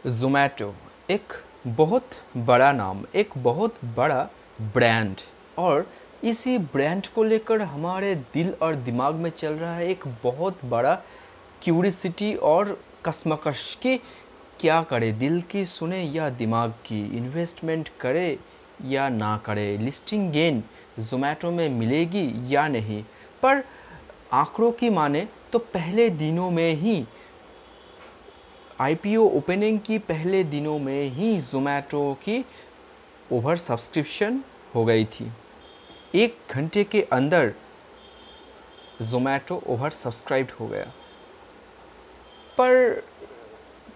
ज़ोमैटो एक बहुत बड़ा नाम, एक बहुत बड़ा ब्रांड और इसी ब्रांड को लेकर हमारे दिल और दिमाग में चल रहा है एक बहुत बड़ा क्यूरियोसिटी और कश्मकश कि क्या करे, दिल की सुने या दिमाग की, इन्वेस्टमेंट करे या ना करे, लिस्टिंग गेन ज़ोमैटो में मिलेगी या नहीं। पर आंकड़ों की माने तो पहले दिनों में ही आईपीओ ओपनिंग की पहले दिनों में ही ज़ोमैटो की ओवर सब्सक्रिप्शन हो गई थी। 1 घंटे के अंदर ज़ोमैटो ओवर सब्सक्राइब्ड हो गया। पर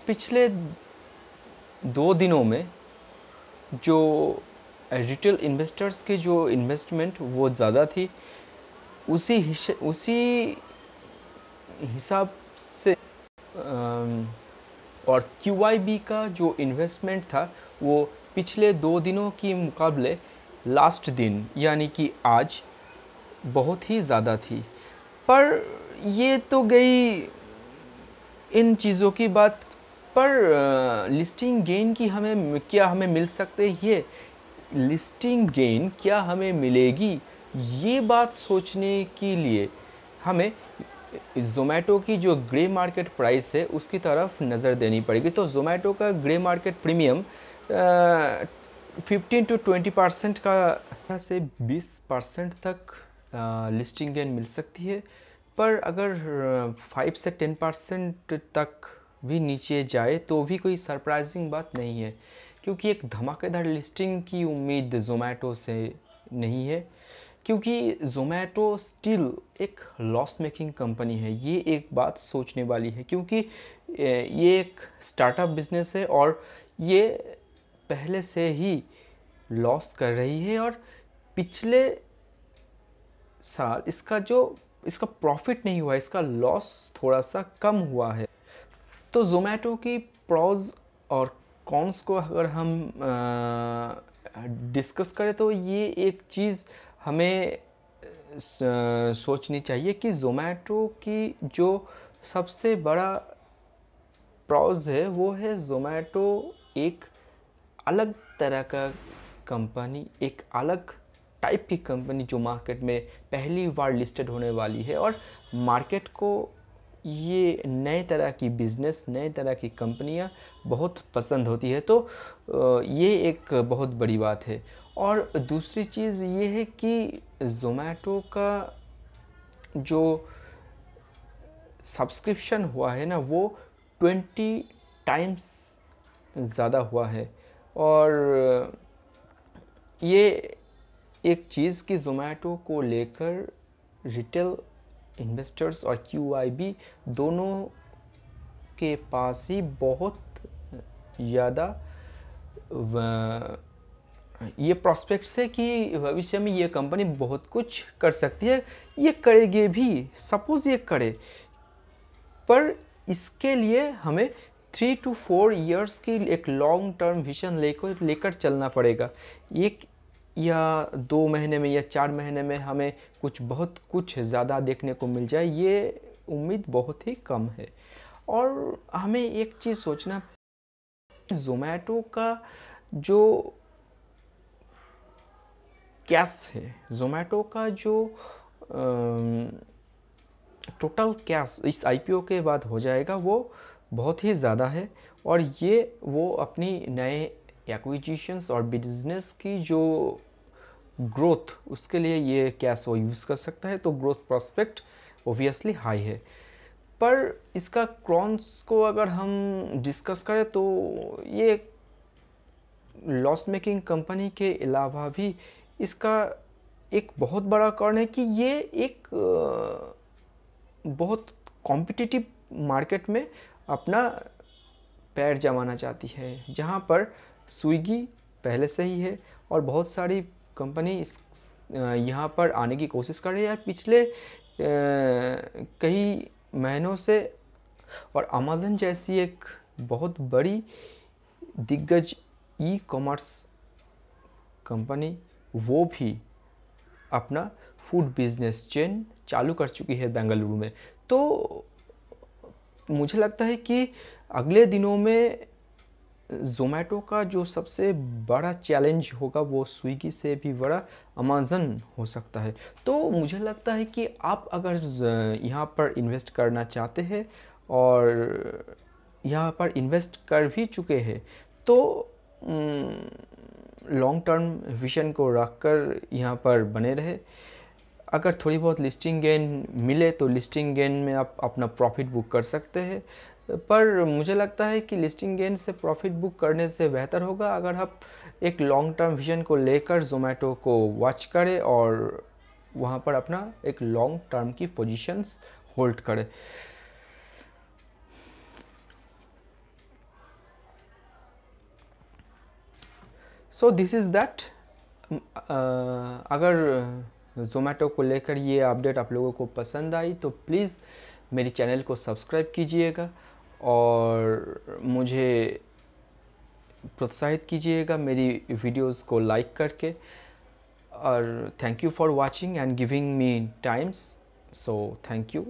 पिछले 2 दिनों में जो रिटेल इन्वेस्टर्स की जो इन्वेस्टमेंट वो ज़्यादा थी, उसी हिसाब से और QIB का जो इन्वेस्टमेंट था वो पिछले 2 दिनों के मुकाबले लास्ट दिन यानी कि आज बहुत ही ज़्यादा थी। पर ये तो गई इन चीज़ों की बात। पर लिस्टिंग गेन की हमें मिल सकते, ये लिस्टिंग गेन क्या हमें मिलेगी, ये बात सोचने के लिए हमें ज़ोमैटो की जो ग्रे मार्केट प्राइस है उसकी तरफ नज़र देनी पड़ेगी। तो ज़ोमैटो का ग्रे मार्केट प्रीमियम 15 to 20% का से 20% तक लिस्टिंग गेन मिल सकती है। पर अगर 5 से 10% तक भी नीचे जाए तो भी कोई सरप्राइजिंग बात नहीं है, क्योंकि एक धमाकेदार लिस्टिंग की उम्मीद ज़ोमैटो से नहीं है, क्योंकि ज़ोमैटो स्टिल एक लॉस मेकिंग कंपनी है। ये एक बात सोचने वाली है, क्योंकि ये एक स्टार्टअप बिजनेस है और ये पहले से ही लॉस कर रही है और पिछले साल इसका प्रॉफिट नहीं हुआ, इसका लॉस थोड़ा सा कम हुआ है। तो ज़ोमैटो की प्रॉज और कॉन्स को अगर हम डिस्कस करें तो ये एक चीज़ हमें सोचनी चाहिए कि ज़ोमैटो की जो सबसे बड़ा प्रॉज है वो है ज़ोमैटो एक अलग तरह का कंपनी, एक अलग टाइप की कंपनी जो मार्केट में पहली बार लिस्टेड होने वाली है और मार्केट को ये नए तरह की बिज़नेस, नए तरह की कंपनियां बहुत पसंद होती है। तो ये एक बहुत बड़ी बात है। और दूसरी चीज़ ये है कि ज़ोमैटो का जो सब्सक्रिप्शन हुआ है ना वो 20 टाइम्स ज़्यादा हुआ है। और ये एक चीज़ कि ज़ोमैटो को लेकर रिटेल इन्वेस्टर्स और QIB दोनों के पास ही बहुत ज़्यादा ये प्रॉस्पेक्ट्स है कि भविष्य में ये कंपनी बहुत कुछ कर सकती है। ये करेगी भी, सपोज़ ये करे, पर इसके लिए हमें 3 to 4 ईयर्स की एक लॉन्ग टर्म विजन लेकर चलना पड़ेगा। एक या 2 महीने में या 4 महीने में हमें बहुत कुछ ज़्यादा देखने को मिल जाए, ये उम्मीद बहुत ही कम है। और हमें एक चीज़ सोचना, ज़ोमैटो का जो कैश है, ज़ोमैटो का जो टोटल कैश इस IPO के बाद हो जाएगा वो बहुत ही ज़्यादा है। और ये वो अपनी नए एक्विजिशंस और बिजनेस की जो ग्रोथ, उसके लिए ये कैश वो यूज़ कर सकता है। तो ग्रोथ प्रोस्पेक्ट ओबियसली हाई है। पर इसका क्रॉन्स को अगर हम डिस्कस करें तो ये लॉस मेकिंग कंपनी के अलावा भी इसका एक बहुत बड़ा कारण है कि ये एक बहुत कॉम्पिटिटिव मार्केट में अपना पैर जमाना चाहती है, जहाँ पर स्विगी पहले से ही है और बहुत सारी कंपनी यहाँ पर आने की कोशिश कर रही है पिछले कई महीनों से। और अमेज़न जैसी एक बहुत बड़ी दिग्गज ई-कॉमर्स कंपनी वो भी अपना फूड बिजनेस चेन चालू कर चुकी है बेंगलुरु में। तो मुझे लगता है कि अगले दिनों में ज़ोमैटो का जो सबसे बड़ा चैलेंज होगा वो स्विगी से भी बड़ा अमेज़न हो सकता है। तो मुझे लगता है कि आप अगर यहाँ पर इन्वेस्ट करना चाहते हैं और यहाँ पर इन्वेस्ट कर भी चुके हैं, तो लॉन्ग टर्म विजन को रखकर यहाँ पर बने रहे। अगर थोड़ी बहुत लिस्टिंग गेन मिले तो लिस्टिंग गेन में आप अपना प्रॉफिट बुक कर सकते हैं, पर मुझे लगता है कि लिस्टिंग गेन से प्रॉफिट बुक करने से बेहतर होगा अगर आप एक लॉन्ग टर्म विजन को लेकर ज़ोमैटो को वॉच करें और वहाँ पर अपना एक लॉन्ग टर्म की पोजीशंस होल्ड करें। So this is that. अगर ज़ोमैटो को लेकर ये अपडेट आप लोगों को पसंद आई तो प्लीज़ मेरी चैनल को सब्सक्राइब कीजिएगा और मुझे प्रोत्साहित कीजिएगा मेरी वीडियोस को लाइक करके। और thank you for watching and giving me times. So thank you.